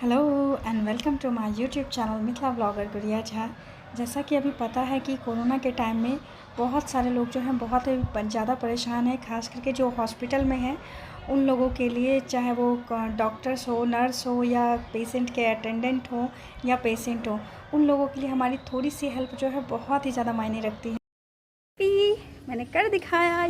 Hello and welcome to my YouTube channel Mithila blogger Gudiya Jha. जैसा कि अभी पता है कि कोरोना के टाइम में बहुत सारे लोग जो हैं बहुत ज़्यादा परेशान हैं, खास करके जो हॉस्पिटल में हैं उन लोगों के लिए, चाहे वो डॉक्टर्स हो, नर्स हो या पेशेंट के अटेंडेंट हो या पेशेंट हो, उन लोगों के लिए हमारी थोड़ी सी हेल्प जो है बहुत ही ज़्यादा मायने रखती है। मैंने कर दिखाया।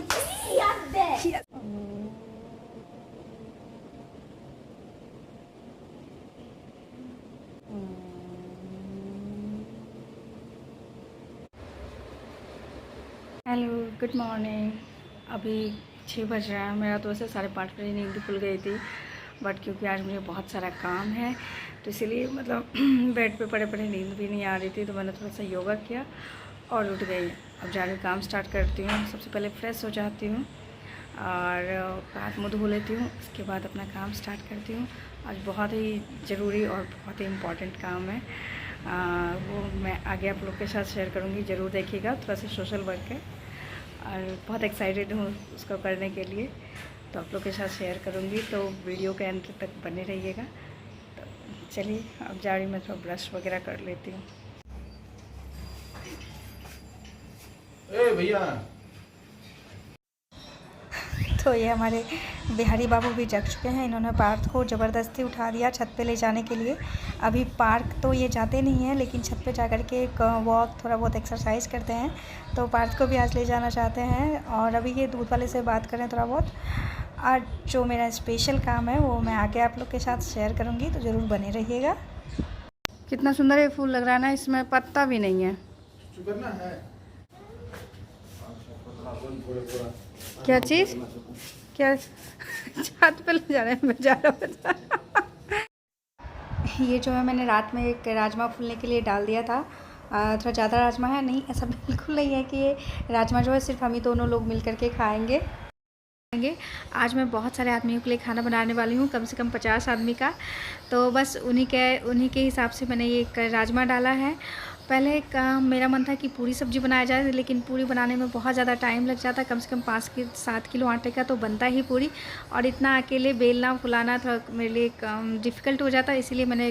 Hello, good morning. अभी 6 बज रहा है। मेरा तो वैसे 5:30 बजे नींद खुल गई थी, बट क्योंकि आज मुझे बहुत सारा काम है तो इसीलिए बेड पे पड़े पड़े नींद भी नहीं आ रही थी, तो मैंने थोड़ा सा योगा किया और उठ गई। अब जाके काम स्टार्ट करती हूँ। सबसे पहले फ्रेश हो जाती हूँ और हाथ मुँह धो लेती हूँ, उसके बाद अपना काम स्टार्ट करती हूँ। आज बहुत ही ज़रूरी और बहुत ही इम्पॉर्टेंट काम है, वो मैं आगे आप लोग के साथ शेयर करूँगी, ज़रूर देखिएगा। थोड़ा सा सोशल वर्क है और बहुत एक्साइटेड हूँ उसको करने के लिए, तो आप लोग के साथ शेयर करूँगी, तो वीडियो के अंत तक बने रहिएगा। तो चलिए अब जा रही मैं थोड़ा ब्रश वगैरह कर लेती हूँ। भैया तो ये हमारे बिहारी बाबू भी जग चुके हैं। इन्होंने पार्थ को ज़बरदस्ती उठा दिया छत पे ले जाने के लिए। अभी पार्क तो ये जाते नहीं हैं, लेकिन छत पे जाकर के एक वॉक, थोड़ा बहुत एक्सरसाइज करते हैं। तो पार्थ को भी आज ले जाना चाहते हैं और अभी ये दूध वाले से बात करें थोड़ा बहुत। आज जो मेरा स्पेशल काम है वो मैं आगे आप लोग के साथ शेयर करूँगी, तो ज़रूर बने रहिएगा। कितना सुंदर ये फूल लग रहा है ना, इसमें पत्ता भी नहीं है। क्या चीज़? क्या छत पे ले जा रहे हैं बेचारा बच्चा। ये जो है मैंने रात में एक राजमा फूलने के लिए डाल दिया था। थोड़ा ज़्यादा राजमा है, नहीं ऐसा बिल्कुल नहीं है कि ये राजमा जो है सिर्फ हम ही दोनों लोग मिल करके खाएंगे। आज मैं बहुत सारे आदमियों के लिए खाना बनाने वाली हूँ, कम से कम 50 आदमी का। तो बस उन्हीं के हिसाब से मैंने ये राजमा डाला है। पहले मेरा मन था कि पूरी सब्ज़ी बनाया जाए, लेकिन पूरी बनाने में बहुत ज़्यादा टाइम लग जाता। कम से कम 5-7 किलो आटे का तो बनता ही पूरी, और इतना अकेले बेलना फुलाना थोड़ा मेरे लिए डिफ़िकल्ट हो जाता। इसीलिए मैंने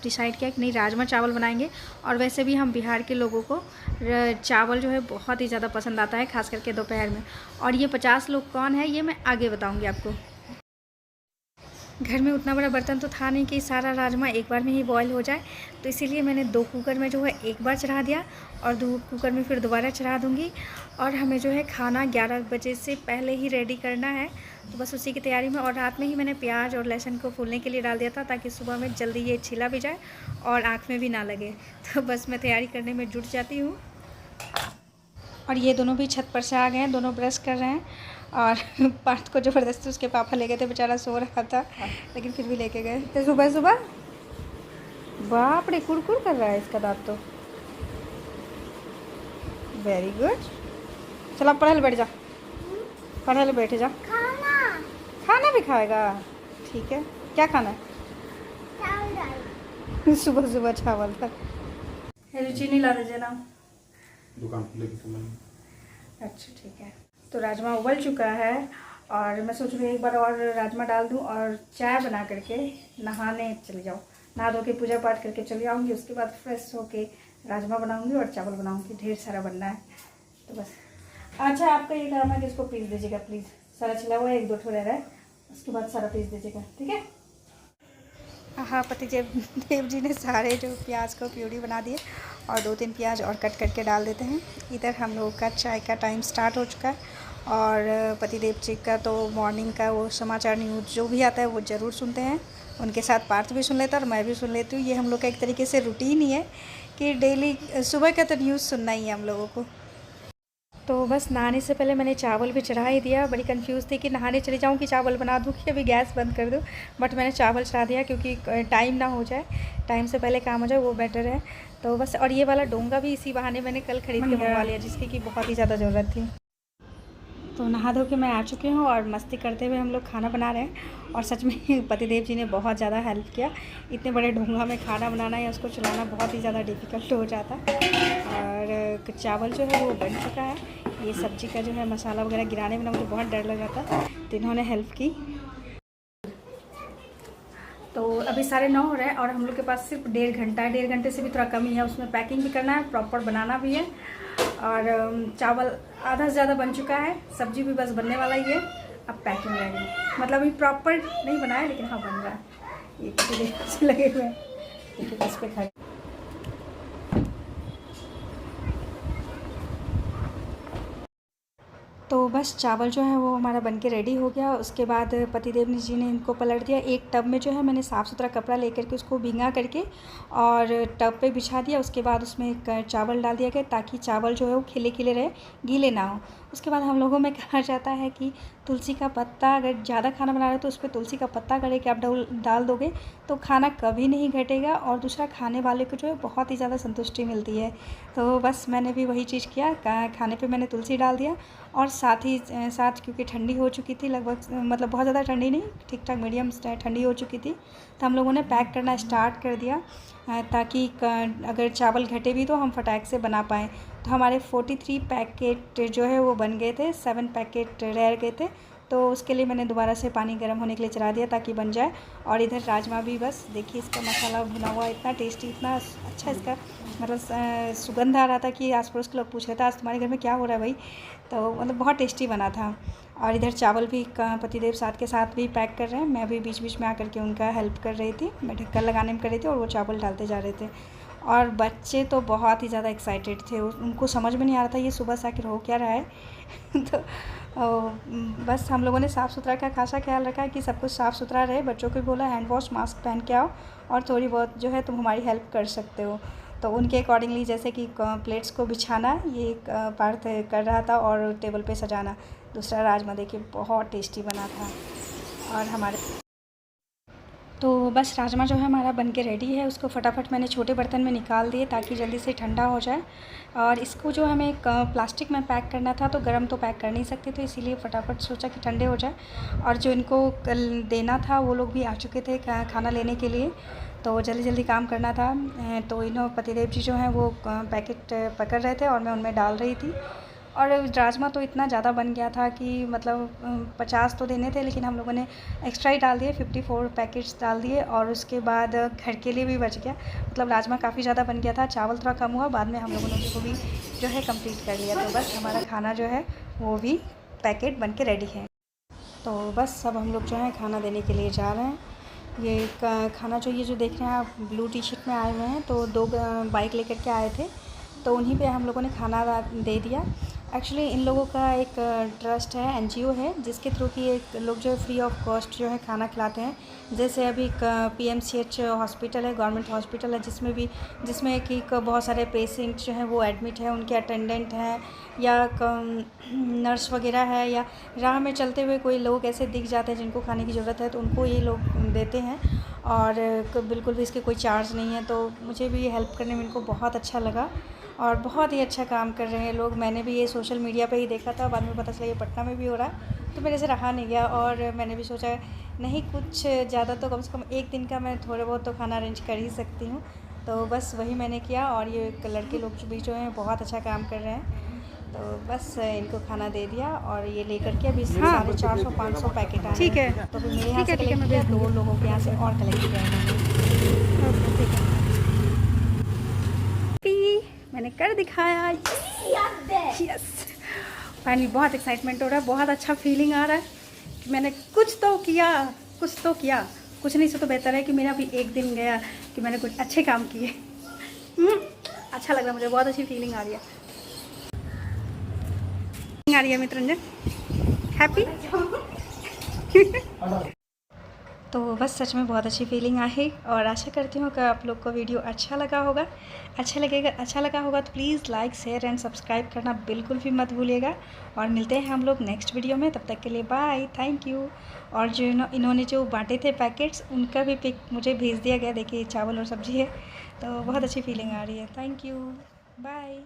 डिसाइड किया कि नहीं, राजमा चावल बनाएंगे। और वैसे भी हम बिहार के लोगों को चावल जो है बहुत ही ज़्यादा पसंद आता है, खास करके दोपहर में। और ये 50 लोग कौन है ये मैं आगे बताऊँगी आपको। घर में उतना बड़ा बर्तन तो था नहीं कि सारा राजमा एक बार में ही बॉयल हो जाए, तो इसीलिए मैंने 2 कुकर में जो है एक बार चढ़ा दिया और 2 कुकर में फिर दोबारा चढ़ा दूँगी। और हमें जो है खाना 11 बजे से पहले ही रेडी करना है, तो बस उसी की तैयारी में। और रात में ही मैंने प्याज और लहसुन को फूलने के लिए डाल दिया था, ताकि सुबह में जल्दी ये छिला भी जाए और आँख में भी ना लगे। तो बस मैं तैयारी करने में जुट जाती हूँ। और ये दोनों भी छत पर से आ गए हैं, दोनों ब्रश कर रहे हैं। और पार्थ को ज़बरदस्ती उसके पापा ले गए थे, बेचारा सो रहा था, लेकिन फिर भी लेके गए। तो सुबह सुबह बाप रे कुरकुर कर रहा है इसका दांत तो। Very good. चलो आप पढ़ाई बैठ जा, पढ़ाई बैठ जा। खाना भी खाएगा? ठीक है, क्या खाना है? सुबह सुबह चावल था। चीनी ला दीजिए ना, दुकान लेके। अच्छा ठीक है। तो राजमा उबल चुका है और मैं सोच रही हूँ एक बार और राजमा डाल दूँ और चाय बना करके नहाने चले जाऊँ। नहा धो के पूजा पाठ करके चले जाऊँगी, उसके बाद फ्रेश होके राजमा बनाऊँगी और चावल बनाऊँगी। ढेर सारा बनना है तो बस। अच्छा, आपका ये काम है कि इसको पीस दीजिएगा प्लीज़। सारा छिला हुआ है, 1-2 ठो रह रहा है, उसके बाद सारा पीस दीजिएगा, ठीक है? हाँ, पति देव जी ने सारे जो प्याज को प्यूरी बना दिए और 2-3 प्याज और कट करके डाल देते हैं। इधर हम लोगों का चाय का टाइम स्टार्ट हो चुका है और पति देव जी का तो मॉर्निंग का वो समाचार न्यूज़ जो भी आता है वो ज़रूर सुनते हैं। उनके साथ पार्थ भी सुन लेता है और मैं भी सुन लेती हूँ। ये हम लोग का एक तरीके से रूटीन ही है कि डेली सुबह का तो न्यूज़ सुनना ही है हम लोगों को। तो बस नहाने से पहले मैंने चावल भी चढ़ा ही दिया। बड़ी कंफ्यूज थी कि नहाने चली जाऊँ कि चावल बना दूँ कि अभी गैस बंद कर दूँ, बट मैंने चावल चढ़ा दिया क्योंकि टाइम ना हो जाए, टाइम से पहले काम हो जाए वो बेटर है। तो बस, और ये वाला डोंगा भी इसी बहाने मैंने कल ख़रीद के मंगवा लिया, जिसकी कि बहुत ही ज़्यादा ज़रूरत थी। तो नहा धो के मैं आ चुकी हूँ और मस्ती करते हुए हम लोग खाना बना रहे हैं। और सच में पतिदेव जी ने बहुत ज़्यादा हेल्प किया। इतने बड़े ढोंगा में खाना बनाना या उसको चलाना बहुत ही ज़्यादा डिफ़िकल्ट हो जाता। और चावल जो है वो बन चुका है। ये सब्ज़ी का जो है मसाला वगैरह गिराने में ना मुझे बहुत डर लग रहा था, तो इन्होंने हेल्प की। तो अभी 9:30 हो रहे हैं और हम लोग के पास सिर्फ 1.5 घंटा है। 1.5 घंटे से भी थोड़ा कम ही है। उसमें पैकिंग भी करना है, प्रॉपर बनाना भी है। और चावल आधा से ज़्यादा बन चुका है, सब्जी भी बस बनने वाला ही है। अब पैकिंग रह गई, मतलब अभी प्रॉपर नहीं बना है लेकिन हाँ बन रहा है। ये किसी देर से लगे हुए हैं, देखिए इस पर खड़े। तो बस चावल जो है वो हमारा बनके रेडी हो गया। उसके बाद पतिदेव जी ने इनको पलट दिया। एक टब में जो है मैंने साफ़ सुथरा कपड़ा लेकर के उसको भींगा करके और टब पे बिछा दिया। उसके बाद उसमें चावल डाल दिया गया ताकि चावल जो है वो खिले खिले रहे, गीले ना हो। उसके बाद हम लोगों में कहा जाता है कि तुलसी का पत्ता, अगर ज़्यादा खाना बना रहे हो तो उस पर तुलसी का पत्ता करके कि आप डाल दोगे तो खाना कभी नहीं घटेगा और दूसरा खाने वाले को जो है बहुत ही ज़्यादा संतुष्टि मिलती है। तो बस मैंने भी वही चीज़ किया, खाने पे मैंने तुलसी डाल दिया। और साथ क्योंकि ठंडी हो चुकी थी लगभग, मतलब बहुत ज़्यादा ठंडी नहीं, ठीक ठाक मीडियम ठंडी हो चुकी थी, तो हम लोगों ने पैक करना स्टार्ट कर दिया ताकि अगर चावल घटे भी तो हम फटाक से बना पाएँ। तो हमारे 43 पैकेट जो है वो बन गए थे, 7 पैकेट रह गए थे। तो उसके लिए मैंने दोबारा से पानी गर्म होने के लिए चला दिया ताकि बन जाए। और इधर राजमा भी बस देखिए, इसका मसाला भुना हुआ इतना टेस्टी, इतना अच्छा इसका मतलब सुगंध आ रहा था कि आस पड़ोस के लोग पूछ रहे थे आज तुम्हारे घर में क्या हो रहा है भाई। तो मतलब बहुत टेस्टी बना था। और इधर चावल भी पतिदेव साथ के साथ भी पैक कर रहे हैं। मैं भी बीच बीच में आकर के उनका हेल्प कर रही थी, मैं ढक्कन लगाने में कर रही थी और वो चावल डालते जा रहे थे। और बच्चे तो बहुत ही ज़्यादा एक्साइटेड थे, उनको समझ में नहीं आ रहा था ये सुबह से आकर हो क्या रहा है। तो बस हम लोगों ने साफ़ सुथरा का खासा ख्याल रखा है कि सब कुछ साफ़ सुथरा रहे। बच्चों को बोला हैंड वॉश मास्क पहन के आओ और थोड़ी बहुत जो है तुम हमारी हेल्प कर सकते हो। तो उनके अकॉर्डिंगली जैसे कि प्लेट्स को बिछाना ये एक पार्ट कर रहा था और टेबल पे सजाना। दूसरा राजमा देखिए बहुत टेस्टी बना था। और हमारे तो बस राजमा जो है हमारा बनके रेडी है। उसको फटाफट मैंने छोटे बर्तन में निकाल दिए ताकि जल्दी से ठंडा हो जाए। और इसको जो हमें एक प्लास्टिक में पैक करना था तो गर्म तो पैक कर नहीं सकते, तो इसीलिए फटाफट सोचा कि ठंडे हो जाए। और जो इनको कल देना था वो लोग भी आ चुके थे खाना लेने के लिए, तो जल्दी जल्दी काम करना था। तो इन्हों पतिदेव जी जो हैं वो पैकेट पकड़ रहे थे और मैं उनमें डाल रही थी। और राजमा तो इतना ज़्यादा बन गया था कि मतलब 50 तो देने थे लेकिन हम लोगों ने एक्स्ट्रा ही डाल दिए, 54 पैकेट्स डाल दिए। और उसके बाद घर के लिए भी बच गया, मतलब राजमा काफ़ी ज़्यादा बन गया था, चावल थोड़ा कम हुआ, बाद में हम लोगों ने उसको भी जो है कंप्लीट कर लिया। तो बस हमारा खाना जो है वो भी पैकेट बन के रेडी है। तो बस अब हम लोग जो है खाना देने के लिए जा रहे हैं। ये खाना जो देख रहे हैं आप, ब्लू टी शर्ट में आए हुए हैं, तो 2 बाइक लेकर के आए थे, तो उन्हीं पे हम लोगों ने खाना दे दिया। एक्चुअली इन लोगों का एक ट्रस्ट है, NGO है, जिसके थ्रू कि एक लोग जो है फ्री ऑफ कॉस्ट जो है खाना खिलाते हैं। जैसे अभी PMCH हॉस्पिटल है, गवर्नमेंट हॉस्पिटल है, जिसमें कि बहुत सारे पेशेंट जो हैं वो एडमिट हैं, उनके अटेंडेंट हैं या नर्स वगैरह है, या राह में चलते हुए कोई लोग ऐसे दिख जाते हैं जिनको खाने की ज़रूरत है, तो उनको ये लोग देते हैं और बिल्कुल भी इसके कोई चार्ज नहीं है। तो मुझे भी ये हेल्प करने में इनको बहुत अच्छा लगा और बहुत ही अच्छा काम कर रहे हैं लोग। मैंने भी ये सोशल मीडिया पे ही देखा था, बाद में पता चला ये पटना में भी हो रहा है, तो मेरे से रहा नहीं गया। और मैंने भी सोचा नहीं कुछ ज़्यादा तो कम से कम एक दिन का मैं थोड़े बहुत तो खाना अरेंज कर ही सकती हूँ। तो बस वही मैंने किया और ये लड़के लोग भी जो हैं बहुत अच्छा काम कर रहे हैं। तो बस इनको खाना दे दिया और ये लेकर के अभी 450-500 पैकेट आए। ठीक है, तो फिर मेरे यहाँ से कलेक्ट किया, 2 लोगों के यहाँ से और कलेक्ट किया मैंने कर दिखाया। यस, फाइनली बहुत एक्साइटमेंट हो रहा है, बहुत अच्छा फीलिंग आ रहा है कि मैंने कुछ तो किया। कुछ नहीं से तो बेहतर है कि मेरा भी एक दिन गया कि मैंने कुछ अच्छे काम किए। अच्छा लग रहा है मुझे, बहुत अच्छी फीलिंग आ रही है मित्रंजन। हैप्पी। तो बस सच में बहुत अच्छी फीलिंग आई और आशा करती हूँ कि आप लोग को वीडियो अच्छा लगा होगा। अच्छा लगा होगा तो please like, share and subscribe करना बिल्कुल भी मत भूलिएगा। और मिलते हैं हम लोग नेक्स्ट वीडियो में, तब तक के लिए बाय, थैंक यू। और जो इन्होंने जो बांटे थे पैकेट्स, उनका भी पिक मुझे भेज दिया गया। देखिए चावल और सब्ज़ी है, तो बहुत अच्छी फीलिंग आ रही है। Thank you, bye.